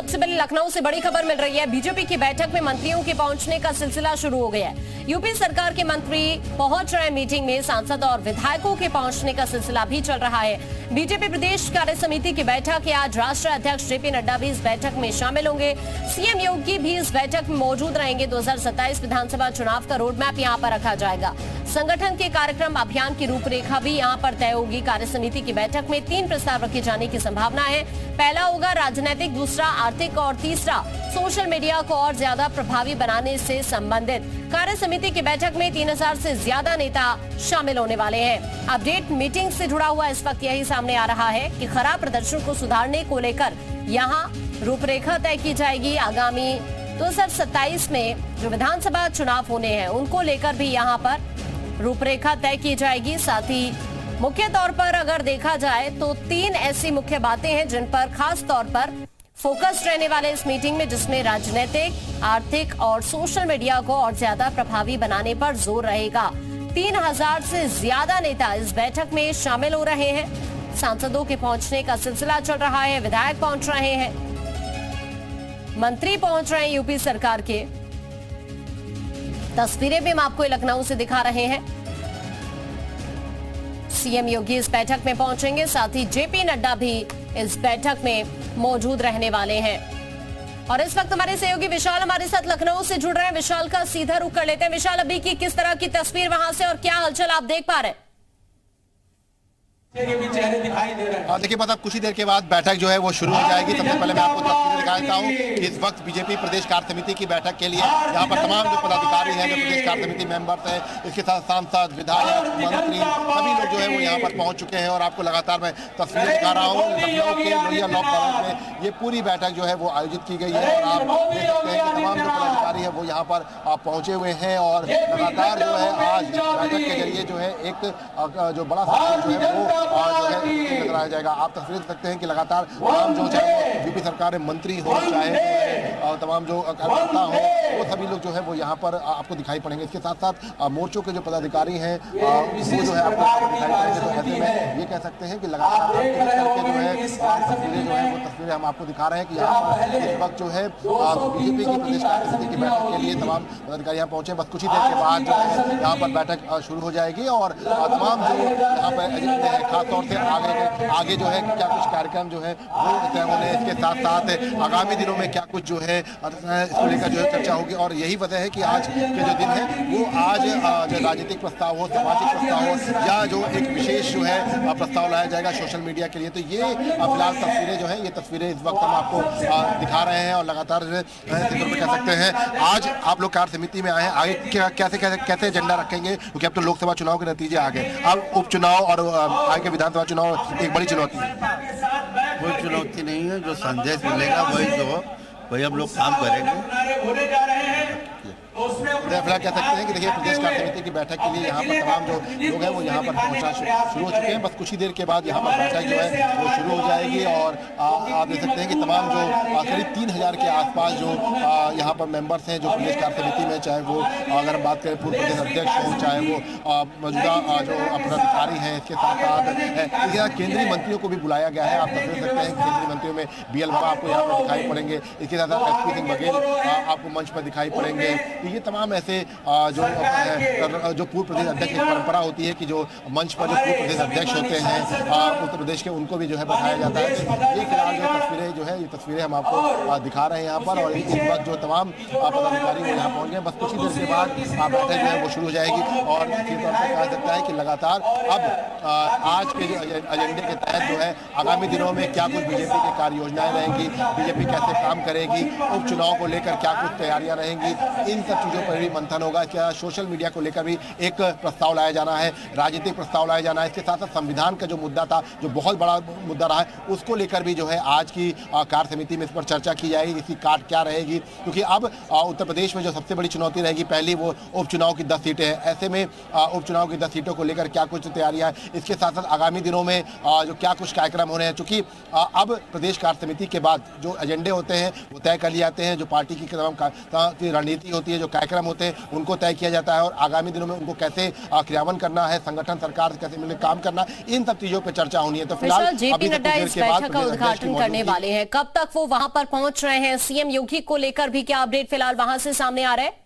सबसे पहले लखनऊ से बड़ी खबर मिल रही है। बीजेपी की बैठक में मंत्रियों के पहुंचने का सिलसिला शुरू हो गया है। यूपी सरकार के मंत्री पहुंच रहे मीटिंग में, सांसद और विधायकों के पहुंचने का सिलसिला भी चल रहा है। बीजेपी प्रदेश कार्य समिति की बैठक है आज। राष्ट्रीय अध्यक्ष जेपी नड्डा भी इस बैठक में शामिल होंगे। सीएम योगी भी इस बैठक में मौजूद रहेंगे। 2027 विधानसभा चुनाव का रोड मैप यहाँ पर रखा जाएगा। संगठन के कार्यक्रम अभियान की रूपरेखा भी यहाँ पर तय होगी। कार्य समिति की बैठक में 3 प्रस्ताव रखे जाने की संभावना है। पहला होगा राजनीतिक, दूसरा आर्थिक और तीसरा सोशल मीडिया को और ज्यादा प्रभावी बनाने से संबंधित। कार्य समिति की बैठक में 3000 से ज्यादा नेता शामिल होने वाले हैं। अपडेट मीटिंग से जुड़ा हुआ इस वक्त यही सामने आ रहा है कि खराब प्रदर्शन को सुधारने को लेकर यहाँ रूपरेखा तय की जाएगी। आगामी 2027 में जो विधानसभा चुनाव होने हैं उनको लेकर भी यहाँ पर रूपरेखा तय की जाएगी। साथ ही मुख्य तौर पर अगर देखा जाए तो 3 ऐसी मुख्य बातें हैं जिन पर खास तौर पर फोकस रहने वाले इस मीटिंग में, जिसमें राजनीतिक, आर्थिक और सोशल मीडिया को और ज्यादा प्रभावी बनाने पर जोर रहेगा। 3000 से ज्यादा नेता इस बैठक में शामिल हो रहे हैं। सांसदों के पहुंचने का सिलसिला चल रहा है। विधायक पहुंच रहे हैं, मंत्री पहुंच रहे हैं यूपी सरकार के। तस्वीरें भी हम आपको लखनऊ से दिखा रहे हैं। सीएम योगी इस बैठक में पहुंचेंगे, साथ ही जेपी नड्डा भी इस बैठक में मौजूद रहने वाले हैं। और इस वक्त हमारे सहयोगी विशाल हमारे साथ लखनऊ से जुड़ रहे हैं। विशाल का सीधा रुख कर लेते हैं। विशाल, अभी की किस तरह की तस्वीर वहां से और क्या हलचल आप देख पा रहे हैं? देखिए मतलब कुछ ही देर के बाद बैठक जो है वो शुरू हो जाएगी। सबसे पहले मैं आपको तस्वीर दिखा देता हूँ कि इस वक्त बीजेपी प्रदेश कार्य समिति की बैठक के लिए यहाँ पर तमाम जो पदाधिकारी हैं, जो प्रदेश कार्य समिति मेंबर्स हैं, इसके साथ सांसद, विधायक, मंत्री, सभी लोग जो है वो यहाँ पर पहुँच चुके हैं। और आपको लगातार मैं तस्वीरें दिखा रहा हूँ। लखनऊ के लोहिया लॉ कॉलेज में ये पूरी बैठक जो है वो आयोजित की गई है। और आप देख सकते हैं कि तमाम जो पदाधिकारी है वो यहाँ पर पहुँचे हुए हैं। और लगातार जो है आज बैठक के जरिए जो है एक जो बड़ा जो है वो नजर आ जाएगा। आप तस्वीर देख सकते हैं कि लगातार तमाम जो चाहे यूपी सरकार में मंत्री हो, चाहे तमाम जो कार्यकर्ता हो, वो सभी लोग जो है वो यहाँ पर आपको दिखाई पड़ेंगे। इसके साथ साथ मोर्चों के जो पदाधिकारी हैं वो जो है आपको दिखाई पड़ेंगे। तो ऐसे में ये कह सकते हैं कि लगातार करके जो है तस्वीरें जो है वो तस्वीरें हम आपको दिखा रहे हैं कि यहाँ पर इस वक्त जो है बीजेपी की प्रदेश कार्य समिति की बैठक के लिए तमाम पदाधिकारी यहाँ पहुंचे। बस कुछ ही देर के बाद जो है यहाँ पर बैठक शुरू हो जाएगी। और तमाम जो यहाँ पर एजेंडे हैं, खासतौर से आगे जो है क्या कुछ कार्यक्रम जो है वो तय होने, इसके साथ साथ आगामी दिनों में क्या कुछ जो है इसको लेकर जो है चर्चा होगी। और यही वजह है कि आज के जो दिन है वो आज जो राजनीतिक प्रस्ताव हो, सामाजिक प्रस्ताव हो, या जो एक विशेष जो है प्रस्ताव लाया जाएगा सोशल मीडिया के लिए। तो ये फिलहाल तस्वीरें जो है ये तस्वीरें इस वक्त हम आपको दिखा रहे हैं। और लगातार कह सकते हैं आज आप लोग कार्य समिति में आए हैं, आगे कैसे एजेंडा रखेंगे, क्योंकि अब तो लोकसभा चुनाव के नतीजे आ गए। अब उपचुनाव और आगे विधानसभा चुनाव एक बड़ी चुनौती है। कोई चुनौती नहीं है, जो संदेश मिलेगा वही हम लोग काम करेंगे। फिलहाल कह सकते हैं कि देखिए प्रदेश कार्य समिति की बैठक के लिए यहाँ पर तमाम जो लोग हैं वो यहाँ पर पहुँचना शुरू हो चुके हैं। बस कुछ ही देर के बाद यहाँ पर बैठक जो है वो शुरू हो जाएगी। और आप देख सकते हैं कि तमाम जो करीब 3000 के आसपास जो यहाँ पर मेंबर्स हैं जो प्रदेश कार्य समिति में, चाहे वो अगर हम बात करें पूर्व प्रदेश अध्यक्ष हों, चाहे वो मौजूदा जो पदाधिकारी हैं, इसके साथ साथ केंद्रीय मंत्रियों को भी बुलाया गया है। आप देख सकते हैं केंद्रीय मंत्रियों में BL वर्मा आपको यहाँ पर दिखाई पड़ेंगे। इसके साथ साथ SP सिंह बघेल आपको मंच पर दिखाई पड़ेंगे। ये तमाम ऐसे जो पूर्व प्रदेश अध्यक्ष की परंपरा होती है कि जो मंच पर जो पूर्व प्रदेश अध्यक्ष होते हैं उत्तर प्रदेश के, उनको भी जो है बताया जाता है। तो ये फिलहाल जो तस्वीरें जो है ये तस्वीरें हम आपको दिखा रहे हैं यहाँ पर। और इस वक्त जो तमाम पदाधिकारी वो यहाँ पहुँच गए। बस कुछ ही देर के बाद बैठक जो है वो शुरू हो जाएगी। और इसी तौर पर कहा सकता है कि लगातार अब आज के जो एजेंडे के तहत जो है आगामी दिनों में क्या कुछ बीजेपी की कार्य योजनाएं रहेंगी, बीजेपी कैसे काम करेगी, उपचुनाव को लेकर क्या कुछ तैयारियां रहेंगी, इन सब चीज़ों पर भी मंथन होगा। क्या सोशल मीडिया को लेकर भी एक प्रस्ताव लाया जाना है, राजनीतिक प्रस्ताव लाया जाना है। इसके साथ साथ संविधान का जो मुद्दा था, जो बहुत बड़ा मुद्दा रहा है, उसको लेकर भी जो है आज की कार्य समिति में इस पर चर्चा की जाएगी। इसकी काट क्या रहेगी, क्योंकि अब उत्तर प्रदेश में जो सबसे बड़ी चुनौती रहेगी पहली वो उपचुनाव की 10 सीटें हैं। ऐसे में उपचुनाव की 10 सीटों को लेकर क्या कुछ तैयारियां हैं, इसके साथ साथ आगामी दिनों में जो क्या कुछ कार्यक्रम हो रहे हैं। चूंकि अब प्रदेश कार्य समिति के बाद जो एजेंडे होते हैं वो तय कर लिए जाते हैं। जो पार्टी की रणनीति होती है, जो जो कार्यक्रम होते हैं उनको तय किया जाता है और आगामी दिनों में उनको कैसे क्रियान्वयन करना है, संगठन सरकार से कैसे मिलकर काम करना, इन सब चीजों पर चर्चा होनी है। तो फिलहाल जेपी नड्डा इस बैठक का उद्घाटन करने वाले हैं, कब तक वो वहां पर पहुंच रहे हैं, सीएम योगी को लेकर भी क्या अपडेट फिलहाल वहां से सामने आ रहा है?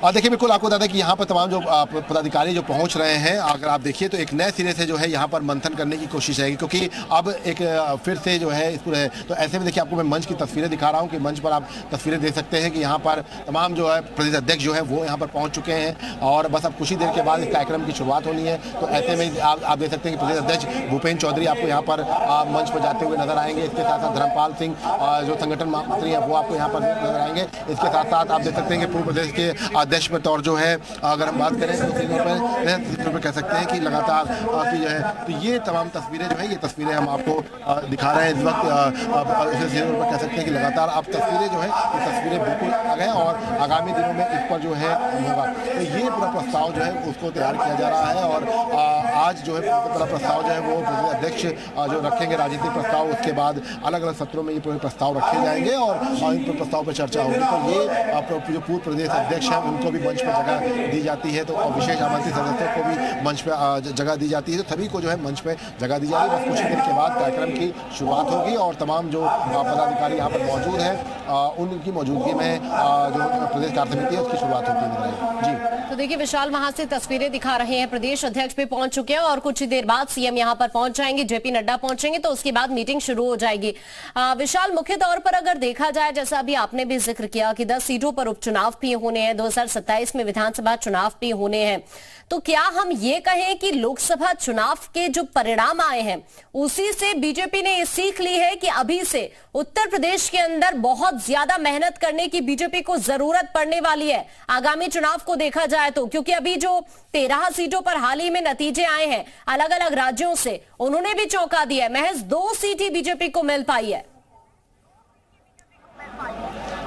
देखिए बिल्कुल आपको बता दें कि यहाँ पर तमाम जो पदाधिकारी जो पहुँच रहे हैं, अगर आप देखिए तो एक नए सिरे से जो है यहाँ पर मंथन करने की कोशिश है, क्योंकि अब एक फिर से जो है इस पूरे, तो ऐसे में देखिए आपको मैं मंच की तस्वीरें दिखा रहा हूँ कि मंच पर आप तस्वीरें देख सकते हैं कि यहाँ पर तमाम जो है प्रदेश अध्यक्ष जो है वो यहाँ पर पहुँच चुके हैं और बस अब कुछ ही देर के बाद इस कार्यक्रम की शुरुआत होनी है। तो ऐसे में आप देख सकते हैं कि प्रदेश अध्यक्ष भूपेन्द्र चौधरी आपको यहाँ पर मंच पर जाते हुए नजर आएंगे। इसके साथ साथ धर्मपाल सिंह जो संगठन मंत्री हैं वो आपको यहाँ पर नजर आएंगे। इसके साथ साथ आप देख सकते हैं कि पूर्व प्रदेश के अध्यक्ष पर तौर जो है अगर हम बात करें तो कह सकते हैं कि लगातार की जो है, तो ये तमाम तस्वीरें जो है ये तस्वीरें हम आपको दिखा रहे हैं इस वक्त। पर कह सकते हैं कि लगातार आप तस्वीरें जो है ये तस्वीरें बिल्कुल आ गए और आगामी दिनों में इस पर जो है होगा। तो ये पूरा प्रस्ताव जो है उसको तैयार किया जा रहा है और आज जो है पूरा प्रस्ताव जो है वो प्रदेश अध्यक्ष जो रखेंगे राजनीतिक प्रस्ताव, उसके बाद अलग अलग सत्रों में ये पूरे प्रस्ताव रखे जाएंगे और इन प्रस्ताव पर चर्चा होगी। तो ये जो पूर्व प्रदेश अध्यक्ष हैं उनको भी मंच पर जगह दी जाती है, तो विशेष आमंत्रित सदस्यों को भी मंच पे जगह दी जाती है, तो सभी को जो है मंच पे जगह दी जाएगी। बस कुछ ही देर के बाद कार्यक्रम की शुरुआत होगी और तमाम जो पदाधिकारी यहाँ पर मौजूद हैं उनकी मौजूदगी में जो प्रदेश कार्य समिति है उसकी शुरुआत होती है। जी तो देखिए विशाल वहां से तस्वीरें दिखा रहे हैं, प्रदेश अध्यक्ष भी पहुंच चुके हैं और कुछ ही देर बाद सीएम यहां पर पहुंच जाएंगे, जेपी नड्डा पहुंचेंगे तो उसके बाद मीटिंग शुरू हो जाएगी। विशाल मुख्य तौर पर अगर देखा जाए, जैसा अभी आपने भी जिक्र किया कि 10 सीटों पर उपचुनाव भी होने हैं, 2027 में विधानसभा चुनाव भी होने हैं, तो क्या हम ये कहें कि लोकसभा चुनाव के जो परिणाम आए हैं उसी से बीजेपी ने ये सीख ली है कि अभी से उत्तर प्रदेश के अंदर बहुत ज्यादा मेहनत करने की बीजेपी को जरूरत पड़ने वाली है आगामी चुनाव को देखा जाए तो? क्योंकि अभी जो 13 सीटों पर हाल ही में नतीजे आए हैं अलग अलग राज्यों से, उन्होंने भी चौंका दिया है, महज 2 सीट ही बीजेपी को मिल पाई है।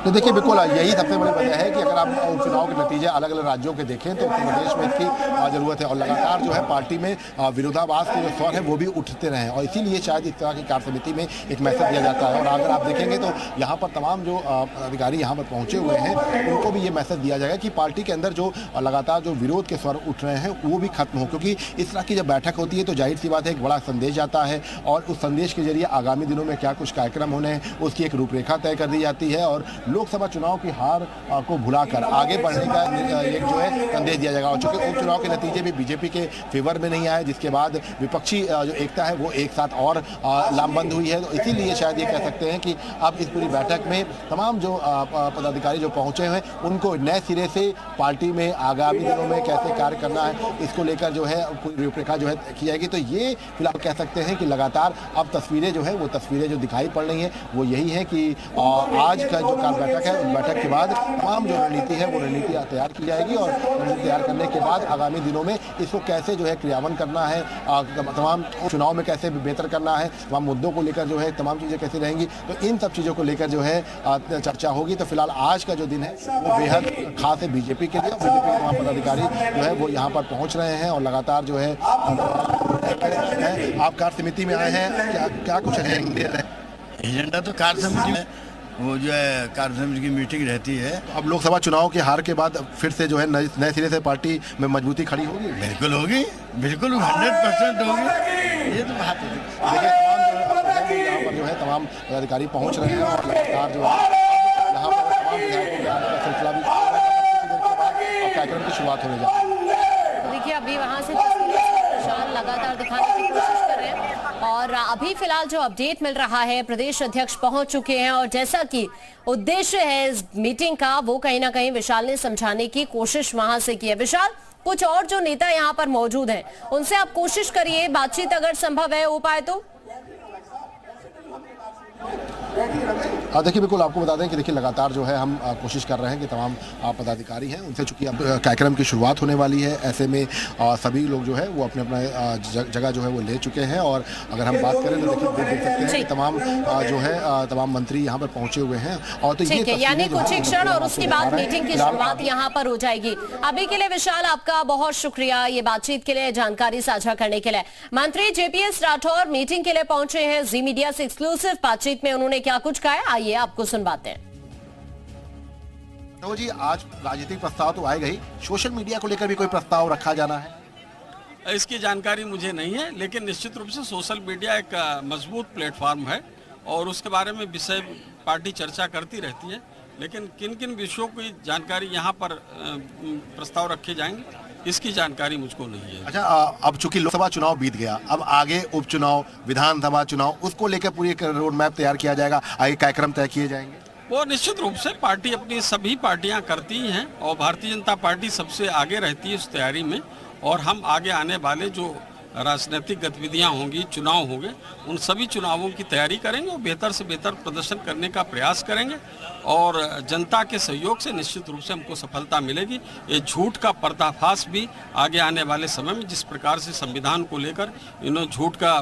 तो देखिए बिल्कुल यही सबसे बड़ी वजह है कि अगर आप उपचुनाव के नतीजे अलग अलग राज्यों के देखें तो उत्तर प्रदेश में इसकी जरूरत है और लगातार जो है पार्टी में विरोधाभास के जो स्वर है वो भी उठते रहे और इसीलिए शायद इस तरह की कार्य समिति में एक मैसेज दिया जाता है। और अगर आप देखेंगे तो यहाँ पर तमाम जो अधिकारी यहाँ पर पहुँचे हुए हैं उनको भी ये मैसेज दिया जाएगा कि पार्टी के अंदर जो लगातार जो विरोध के स्वर उठ रहे हैं वो भी खत्म हो, क्योंकि इस तरह की जब बैठक होती है तो जाहिर सी बात है एक बड़ा संदेश जाता है और उस संदेश के जरिए आगामी दिनों में क्या कुछ कार्यक्रम होने हैं उसकी एक रूपरेखा तय कर दी जाती है और लोकसभा चुनाव की हार को भुलाकर आगे बढ़ने का एक जो है संदेश दिया जाएगा। और चूंकि उपचुनाव के नतीजे भी बीजेपी के फेवर में नहीं आए, जिसके बाद विपक्षी जो एकता है वो एक साथ और लामबंद हुई है, तो इसीलिए शायद ये कह सकते हैं कि अब इस पूरी बैठक में तमाम जो पदाधिकारी जो पहुंचे हैं उनको नए सिरे से पार्टी में आगामी दिनों में कैसे कार्य करना है इसको लेकर जो है पूरी रूपरेखा जो है की जाएगी। तो ये फिलहाल कह सकते हैं कि लगातार अब तस्वीरें जो है वो तस्वीरें जो दिखाई पड़ रही हैं वो यही है कि आज का जो बैठक है उस बैठक के बाद तमाम जो रणनीति है वो रणनीति तैयार की जाएगी और रणनीति तैयार करने के बाद आगामी दिनों में इसको कैसे जो है क्रियान्वयन करना है, तमाम चुनाव में कैसे बेहतर करना है, तमाम मुद्दों को लेकर जो है तमाम चीज़ें कैसे रहेंगी, तो इन सब चीज़ों को लेकर जो है चर्चा होगी। तो फिलहाल आज का जो दिन है वो बेहद खास है बीजेपी के लिए। बीजेपी के तमाम पदाधिकारी जो है वो यहाँ पर पहुँच रहे हैं और लगातार जो है आप कार्य समिति में आए हैं, क्या कुछ एजेंडा तो कार्य समिति में वो जो है कार्य समिति की मीटिंग रहती है। अब लोकसभा चुनाव के हार के बाद फिर से जो है नए सिरे से पार्टी में मजबूती खड़ी होगी? बिल्कुल होगी, बिल्कुल 100% होगी, ये तो बात है। देखिए यहाँ पर जो है तमाम पदाधिकारी पहुँच रहे हैं और लगातार जो है यहाँ पर तमाम विधायकों के आने का सिलसिला भी कार्यक्रम की शुरुआत होने जा रही है। देखिए अभी वहाँ से लगातार दिखाने की कोशिश कर रहे हैं और अभी फिलहाल जो अपडेट मिल रहा है प्रदेश अध्यक्ष पहुंच चुके हैं और जैसा कि उद्देश्य है इस मीटिंग का वो कहीं ना कहीं विशाल ने समझाने की कोशिश वहां से की है। विशाल, कुछ और जो नेता यहां पर मौजूद हैं उनसे आप कोशिश करिए बातचीत अगर संभव है हो पाए तो। देखिए बिल्कुल आपको बता दें कि देखिए लगातार जो है हम कोशिश कर रहे हैं कि तमाम पदाधिकारी हैं उनसे चूंकि अब कार्यक्रम की शुरुआत होने वाली है, ऐसे में सभी लोग जो है वो अपने अपने जगह जो है वो ले चुके हैं और अगर हम बात करें तो देखिए देख सकते हैं कि तमाम जो है तमाम मंत्री यहाँ पर पहुंचे हुए हैं और तो ये यानी कुछ ही क्षण और उसके बाद मीटिंग की शुरुआत यहाँ पर हो जाएगी। अभी के लिए विशाल आपका बहुत शुक्रिया ये बातचीत के लिए, जानकारी साझा करने के लिए। मंत्री JPS राठौर मीटिंग के लिए पहुंचे हैं जी मीडिया से एक्सक्लूसिव बातचीत में उन्होंने क्या कुछ कहा है, आइए आपको सुनवाते हैं। तो जी आज राजनीतिक प्रस्ताव तो आएगा ही, सोशल मीडिया को लेकर भी कोई प्रस्ताव रखा जाना है? इसकी जानकारी मुझे नहीं है, लेकिन निश्चित रूप से सोशल मीडिया एक मजबूत प्लेटफॉर्म है और उसके बारे में विषय पार्टी चर्चा करती रहती है, लेकिन किन किन विषयों की जानकारी यहाँ पर प्रस्ताव रखे जाएंगे इसकी जानकारी मुझको नहीं है। अच्छा, अब चूंकि लोकसभा चुनाव बीत गया, अब आगे उपचुनाव, विधानसभा चुनाव, उसको लेकर पूरी एक रोड मैप तैयार किया जाएगा, आगे कार्यक्रम तय किए जाएंगे? वो निश्चित रूप से पार्टी अपनी सभी पार्टियां करती हैं और भारतीय जनता पार्टी सबसे आगे रहती है उस तैयारी में, और हम आगे आने वाले जो राजनीतिक गतिविधियां होंगी, चुनाव होंगे, उन सभी चुनावों की तैयारी करेंगे और बेहतर से बेहतर प्रदर्शन करने का प्रयास करेंगे और जनता के सहयोग से निश्चित रूप से हमको सफलता मिलेगी। ये झूठ का पर्दाफाश भी आगे आने वाले समय में, जिस प्रकार से संविधान को लेकर इन्होंने झूठ का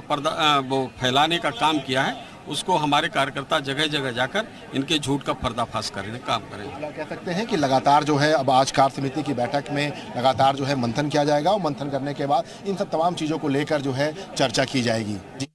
वो फैलाने का काम किया है, उसको हमारे कार्यकर्ता जगह जगह जाकर इनके झूठ का पर्दाफाश करने का काम करेंगे। कह सकते हैं कि लगातार जो है अब आज कार्य समिति की बैठक में लगातार जो है मंथन किया जाएगा और मंथन करने के बाद इन सब तमाम चीज़ों को लेकर जो है चर्चा की जाएगी। जी।